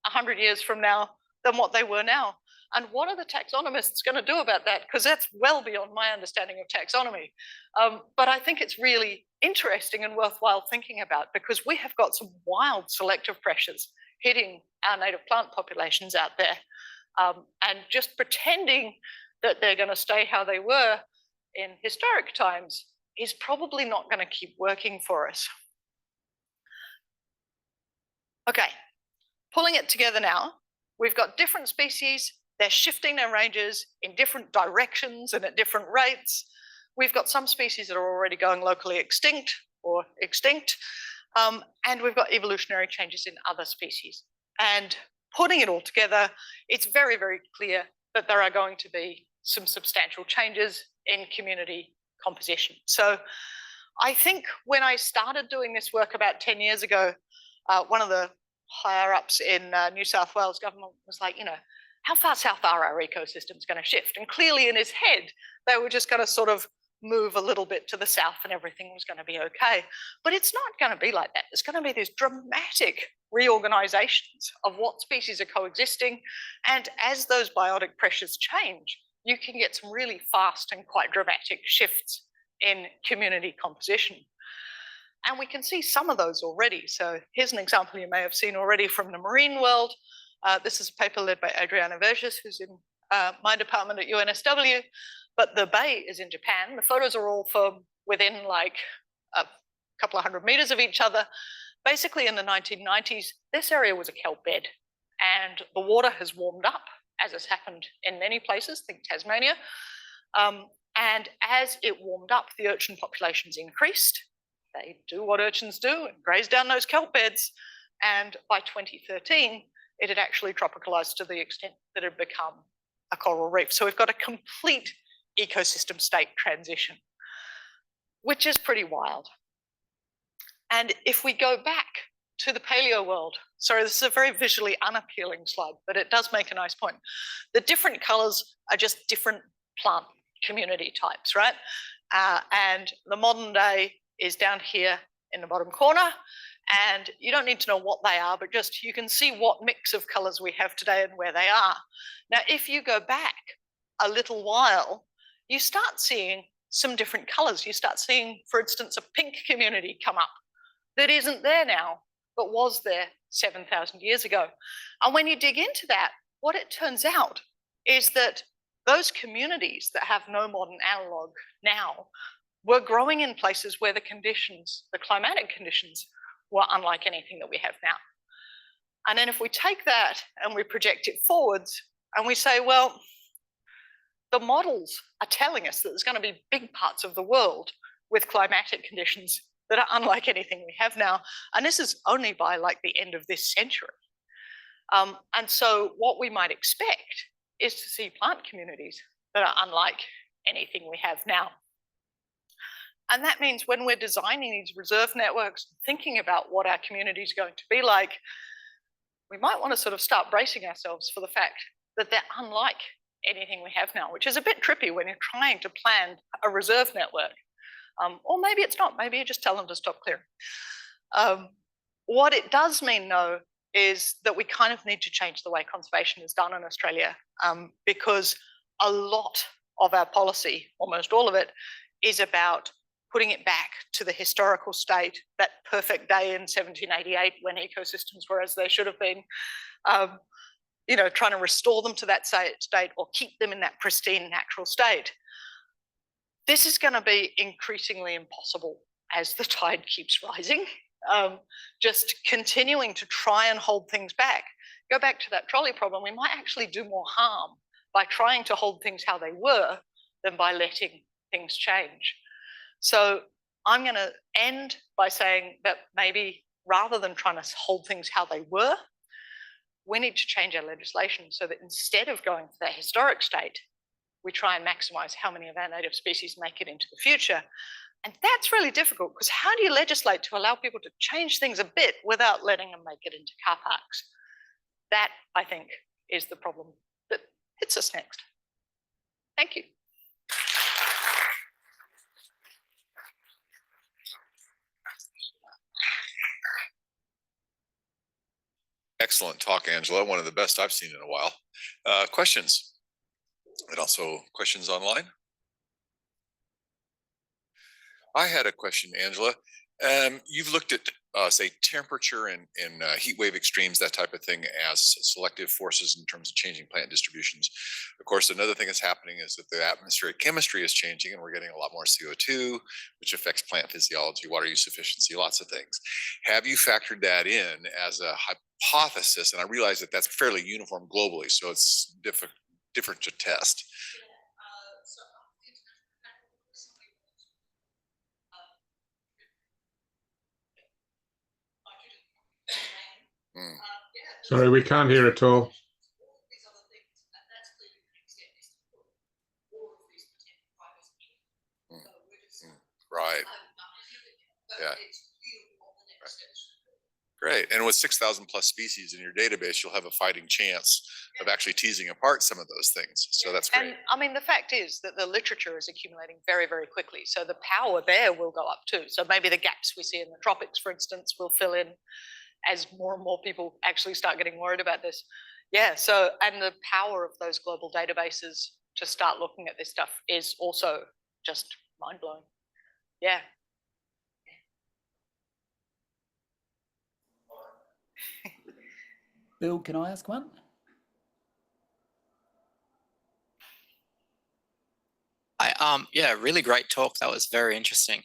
100 years from now than what they were now? And what are the taxonomists going to do about that? Because that's well beyond my understanding of taxonomy. But I think it's really interesting and worthwhile thinking about, because we have got some wild selective pressures hitting our native plant populations out there. And just pretending that they're going to stay how they were in historic times is probably not going to keep working for us. Okay, pulling it together now, we've got different species, they're shifting their ranges in different directions and at different rates. We've got some species that are already going locally extinct or extinct, and we've got evolutionary changes in other species. And putting it all together, it's very, very clear that there are going to be some substantial changes in community composition. So I think when I started doing this work about 10 years ago, one of the higher ups in New South Wales government was like, how far south are our ecosystems going to shift? And clearly in his head, they were just going to sort of move a little bit to the south and everything was going to be okay. But it's not going to be like that. There's going to be these dramatic reorganizations of what species are coexisting. And as those biotic pressures change, you can get some really fast and quite dramatic shifts in community composition. And we can see some of those already. So here's an example you may have seen already from the marine world. This is a paper led by Adriana Verges, who's in my department at UNSW, but the bay is in Japan. The photos are all from within like a couple of 100 meters of each other. Basically in the 1990s, this area was a kelp bed and the water has warmed up, as has happened in many places, think Tasmania. And as it warmed up, the urchin populations increased. They do what urchins do and graze down those kelp beds. And by 2013, it had actually tropicalized to the extent that it had become a coral reef. So we've got a complete ecosystem state transition, which is pretty wild. And if we go back to the paleo world, sorry, this is a very visually unappealing slide, but it does make a nice point. The different colors are just different plant community types, right? And the modern day is down here in the bottom corner, and you don't need to know what they are, but just you can see what mix of colors we have today and where they are. Now, if you go back a little while, you start seeing some different colors. You start seeing, for instance, a pink community come up that isn't there now, but was there 7,000 years ago. And when you dig into that, what it turns out is that those communities that have no modern analog now were growing in places where the conditions, the climatic conditions, were unlike anything that we have now. And then if we take that and we project it forwards and we say, well, the models are telling us that there's going to be big parts of the world with climatic conditions that are unlike anything we have now. And this is only by like the end of this century. And so what we might expect is to see plant communities that are unlike anything we have now. And that means when we're designing these reserve networks, thinking about what our community is going to be like, we might want to sort of start bracing ourselves for the fact that they're unlike anything we have now, which is a bit trippy when you're trying to plan a reserve network. Or maybe it's not, maybe you just tell them to stop clearing. What it does mean, though, is that we kind of need to change the way conservation is done in Australia, because a lot of our policy, almost all of it, is about putting it back to the historical state, that perfect day in 1788 when ecosystems were as they should have been, trying to restore them to that state or keep them in that pristine natural state. This is going to be increasingly impossible as the tide keeps rising. Just continuing to try and hold things back. Go back to that trolley problem, we might actually do more harm by trying to hold things how they were than by letting things change. So I'm going to end by saying that maybe rather than trying to hold things how they were, we need to change our legislation so that instead of going for that historic state, we try and maximize how many of our native species make it into the future. And that's really difficult, because how do you legislate to allow people to change things a bit without letting them make it into car parks? That, I think, is the problem that hits us next. Thank you. Excellent talk, Angela. One of the best I've seen in a while. Questions? And also questions online? I had a question, Angela. You've looked at, say, temperature and heat wave extremes, that type of thing, as selective forces in terms of changing plant distributions. Of course, another thing that's happening is that the atmospheric chemistry is changing, and we're getting a lot more CO2, which affects plant physiology, water use efficiency, lots of things. Have you factored that in as a hypothesis? And I realize that that's fairly uniform globally, so it's different to test. Sorry, we can't hear at all. Right. Yeah. Great. And with 6,000 plus species in your database, you'll have a fighting chance of actually teasing apart some of those things. So that's great. And I mean, the fact is that the literature is accumulating very, very quickly. So the power there will go up too. So maybe the gaps we see in the tropics, for instance, will fill in as more and more people actually start getting worried about this. Yeah. So, and the power of those global databases to start looking at this stuff is also just mind blowing. Yeah. Bill, can I ask one? Yeah, really great talk. That was very interesting.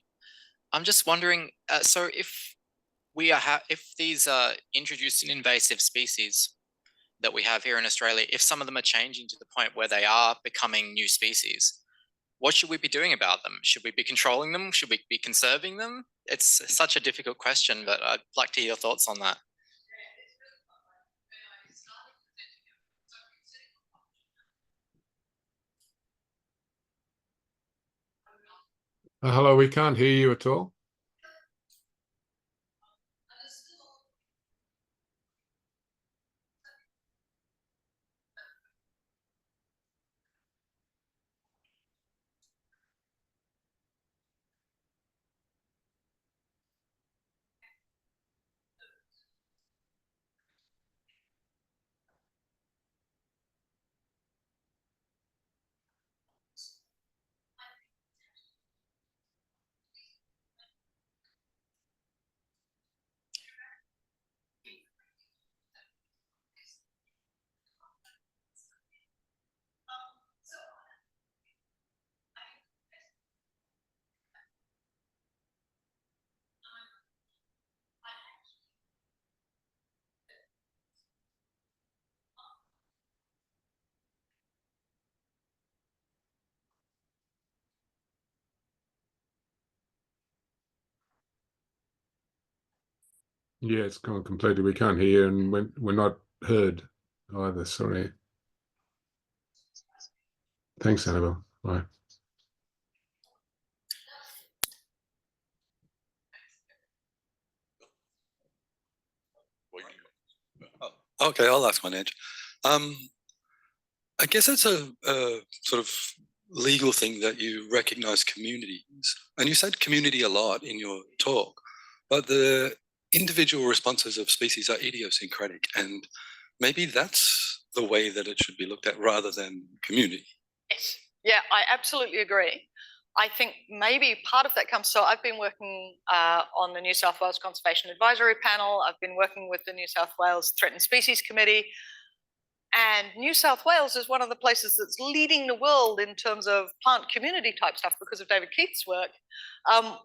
I'm just wondering, so if we are if these introduced and invasive species that we have here in Australia, if some of them are changing to the point where they are becoming new species, what should we be doing about them? Should we be controlling them? Should we be conserving them? It's such a difficult question, but I'd like to hear your thoughts on that. Hello, we can't hear you at all. Yeah, it's gone completely. We can't hear, and we're not heard either. Sorry. Thanks, Annabelle. Bye. Okay, I'll ask one, Edge. I guess it's a sort of legal thing that you recognize communities, and you said community a lot in your talk, but the individual responses of species are idiosyncratic, and maybe that's the way that it should be looked at rather than community. Yes. Yeah, I absolutely agree. I think maybe part of that comes, so I've been working on the New South Wales Conservation Advisory Panel. I've been working with the New South Wales Threatened Species Committee. And New South Wales is one of the places that's leading the world in terms of plant community type stuff because of David Keith's work.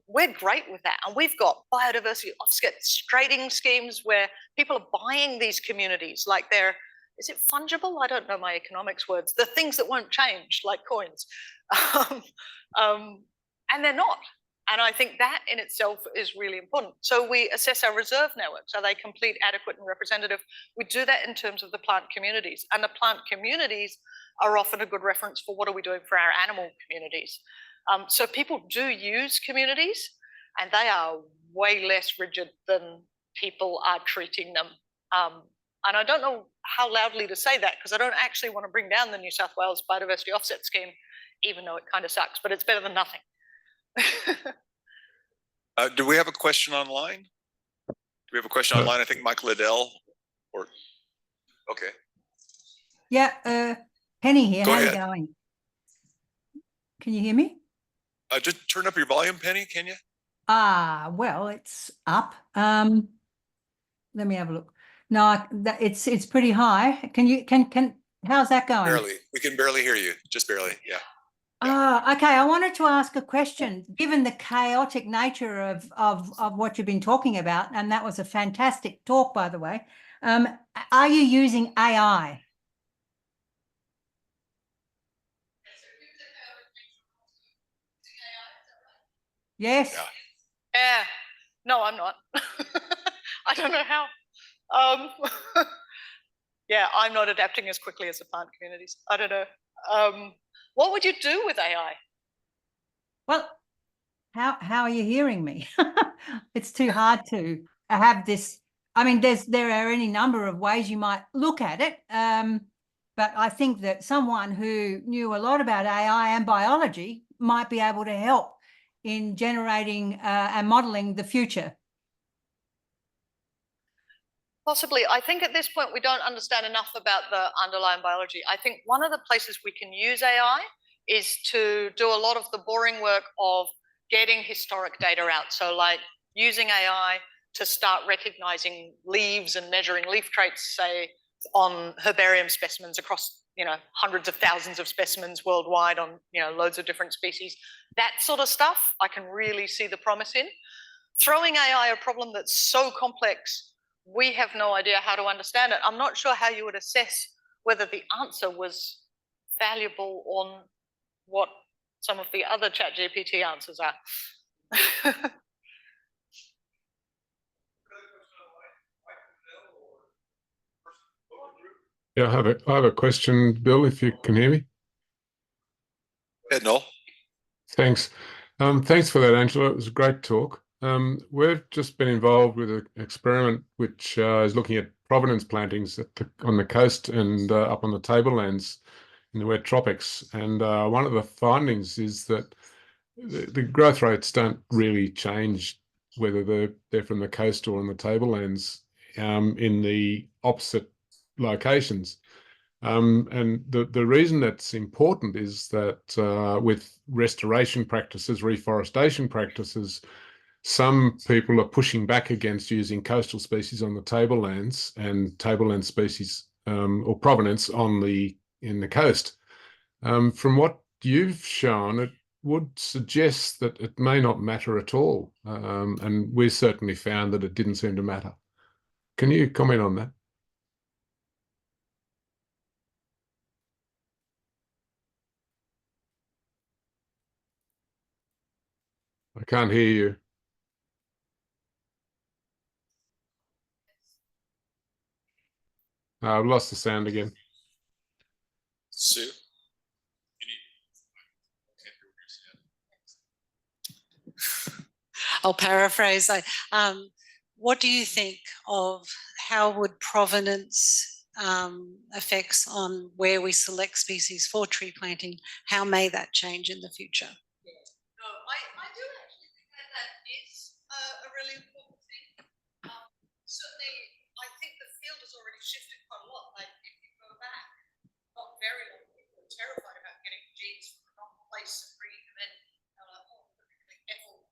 We're great with that. And we've got biodiversity offset trading schemes where people are buying these communities like they're, is it fungible? I don't know my economics words. The things that won't change, like coins. And they're not. And I think that in itself is really important. So we assess our reserve networks. Are they complete, adequate, and representative? We do that in terms of the plant communities. And the plant communities are often a good reference for what are we doing for our animal communities. So people do use communities, and they are way less rigid than people are treating them. And I don't know how loudly to say that because I don't actually want to bring down the New South Wales biodiversity offset scheme, even though it kind of sucks, but it's better than nothing. Do we have a question online? Do we have a question online? I think Michael Liddell. Or okay. Yeah, Penny here. Go How's it ahead. going? Can you hear me? Just turn up your volume, Penny, can you? Well, it's up. Let me have a look. No, it's pretty high. How's that going? Barely. We can barely hear you. Just barely. Yeah. Okay. I wanted to ask a question. Given the chaotic nature of what you've been talking about, and that was a fantastic talk, by the way. Are you using AI? Yes. Yeah. Yeah. No, I'm not. I don't know how. Yeah, I'm not adapting as quickly as the plant communities. I don't know. What would you do with AI? Well, how are you hearing me? It's too hard to have this. I mean, there are any number of ways you might look at it. But I think that someone who knew a lot about AI and biology might be able to help in generating and modeling the future. Possibly. I think at this point we don't understand enough about the underlying biology. I think one of the places we can use AI is to do a lot of the boring work of getting historic data out. So like using AI to start recognizing leaves and measuring leaf traits, say, on herbarium specimens across, hundreds of thousands of specimens worldwide on, loads of different species. That sort of stuff I can really see the promise in. Throwing AI a problem that's so complex, we have no idea how to understand it. I'm not sure how you would assess whether the answer was valuable on what some of the other ChatGPT answers are. Yeah, I have a question, Bill, if you can hear me. Ed, Noel. Thanks. Thanks for that, Angela. It was a great talk. We've just been involved with an experiment which is looking at provenance plantings on the coast and up on the tablelands in the wet tropics. And one of the findings is that the growth rates don't really change whether they're from the coast or on the tablelands in the opposite locations. And the reason that's important is that with restoration practices, reforestation practices, some people are pushing back against using coastal species on the tablelands and tableland species or provenance in the coast. From what you've shown, it would suggest that it may not matter at all. And we certainly found that it didn't seem to matter. Can you comment on that? I can't hear you. I've lost the sound again. Sue. I'll paraphrase. What do you think of how would provenance effects on where we select species for tree planting? How may that change in the future? No, I do actually think that is a really important thing. Certainly, I think the field has already shifted quite a lot. Like if you go back, not very long, people were terrified about getting genes from the wrong place and bringing them in. Particularly careful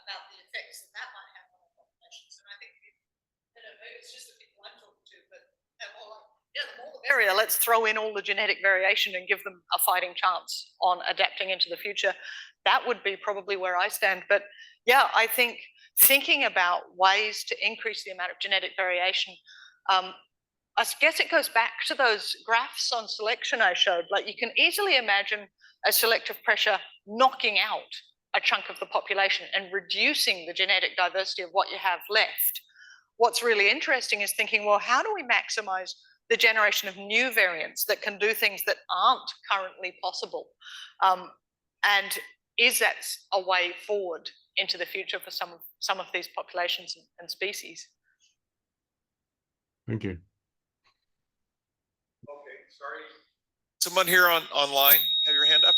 about the effects that might have on populations. And I think maybe it's just the people I'm talking to, but the more the merrier. Let's throw in all the genetic variation and give them a fighting chance on adapting into the future. That would be probably where I stand. But yeah, I think thinking about ways to increase the amount of genetic variation, I guess it goes back to those graphs on selection I showed. Like you can easily imagine a selective pressure knocking out a chunk of the population and reducing the genetic diversity of what you have left. What's really interesting is thinking, well, how do we maximize the generation of new variants that can do things that aren't currently possible? And is that a way forward into the future for some of these populations and species? Thank you. Okay, sorry. Someone here online, have your hand up?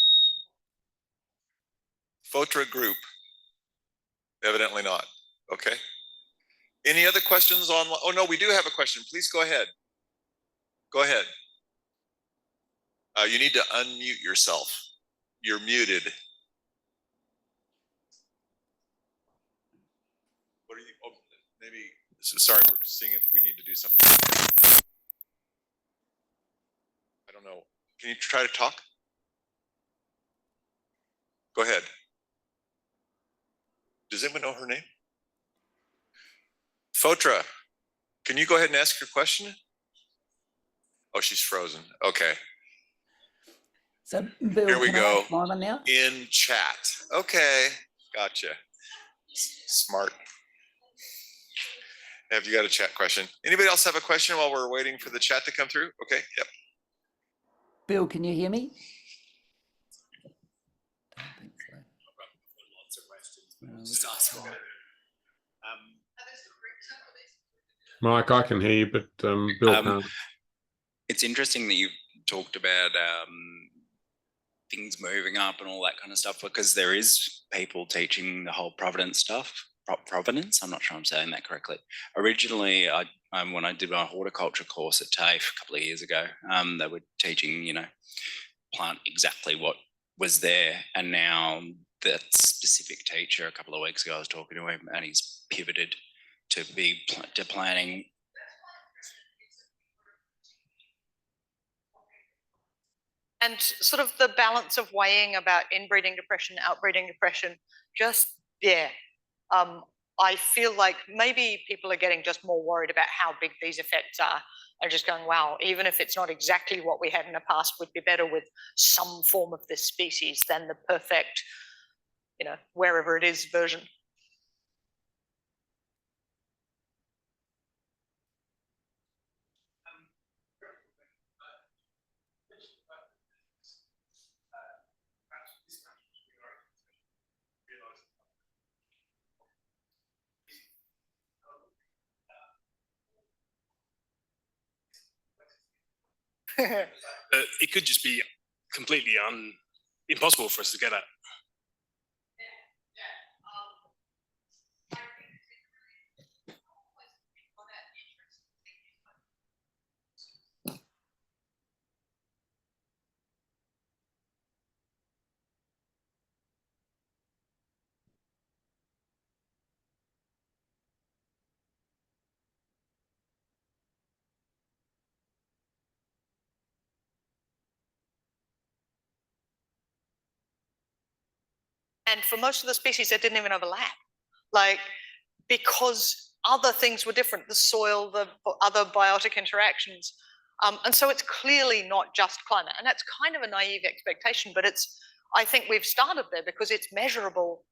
Fotra group. Evidently not. Okay. Any other questions online? Oh no, we do have a question. Please go ahead. Go ahead. You need to unmute yourself. You're muted. What are you? Oh, maybe. Sorry, we're seeing if we need to do something. I don't know. Can you try to talk? Go ahead. Does anyone know her name? Fotra, can you go ahead and ask your question? Oh, she's frozen. Okay. So, Bill, Here we can I go. ask mine now? In chat. Okay, gotcha. Smart. Have you got a chat question? Anybody else have a question while we're waiting for the chat to come through? Okay, yep. Bill, can you hear me? Don't think so. Lots of questions. Just ask one. Mike, I can hear you, but Bill can't. It's interesting that you've talked about things moving up and all that kind of stuff, because there is people teaching the whole providence stuff. Provenance, I'm not sure I'm saying that correctly. Originally, when I did my horticulture course at TAFE a couple of years ago, they were teaching, you know, plant exactly what was there, and now that specific teacher a couple of weeks ago, I was talking to him, and he's pivoted to be to planning. And sort of the balance of weighing about inbreeding depression, outbreeding depression, just, yeah. I feel like maybe people are getting just more worried about how big these effects are and just going, wow, even if it's not exactly what we had in the past, would be better with some form of this species than the perfect, you know, wherever it is version. It could just be completely impossible for us to get at. And for most of the species, it didn't even overlap. Like, because other things were different, the soil, the other biotic interactions. And so it's clearly not just climate. And that's kind of a naive expectation, but I think we've started there because it's measurable.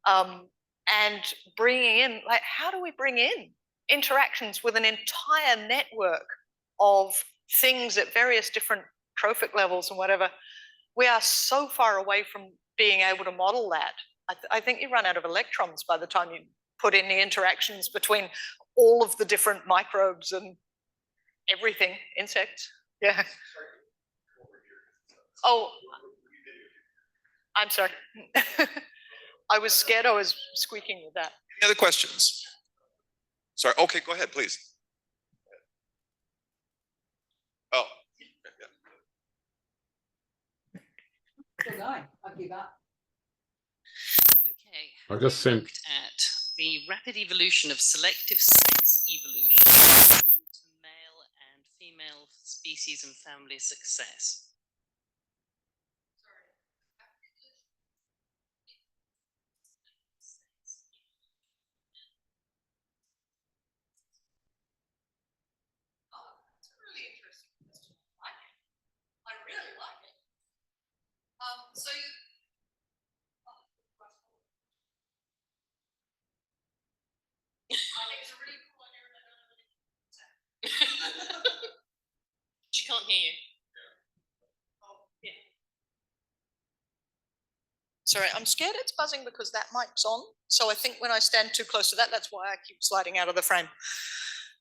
And bringing in, like, how do we bring in interactions with an entire network of things at various different trophic levels and whatever? We are so far away from being able to model that. I think you run out of electrons by the time you put in the interactions between all of the different microbes and everything, insects. Yeah. Oh, I'm sorry. I was scared I was squeaking with that. Any other questions? Sorry, okay, go ahead, please. Oh. Still going. I give up. Okay. I just sent Looked at the rapid evolution of selective sex evolution to male and female species and family success. I really like it. So you, I think it's a really cool idea. She can't hear you. Oh, yeah. Sorry, I'm scared it's buzzing because that mic's on. So I think when I stand too close to that, that's why I keep sliding out of the frame.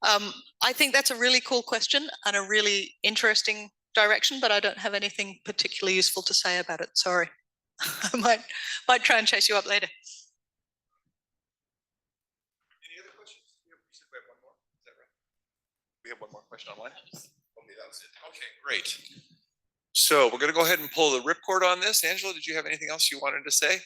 I think that's a really cool question and a really interesting direction, but I don't have anything particularly useful to say about it. Sorry. I might try and chase you up later. Any other questions? We have one more. Is that right? We have one more question online. Okay, that was it. Okay, great. So we're going to go ahead and pull the ripcord on this. Angela, did you have anything else you wanted to say?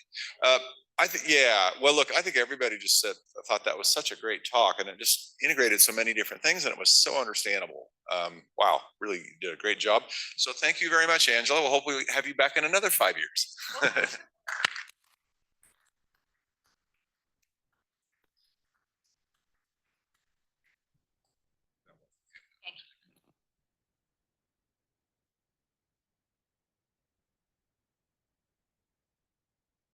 I think, yeah. Well, look, I think everybody just said, thought that was such a great talk, and it just integrated so many different things, and it was so understandable. Wow, really did a great job. So thank you very much, Angela. We'll hopefully have you back in another 5 years.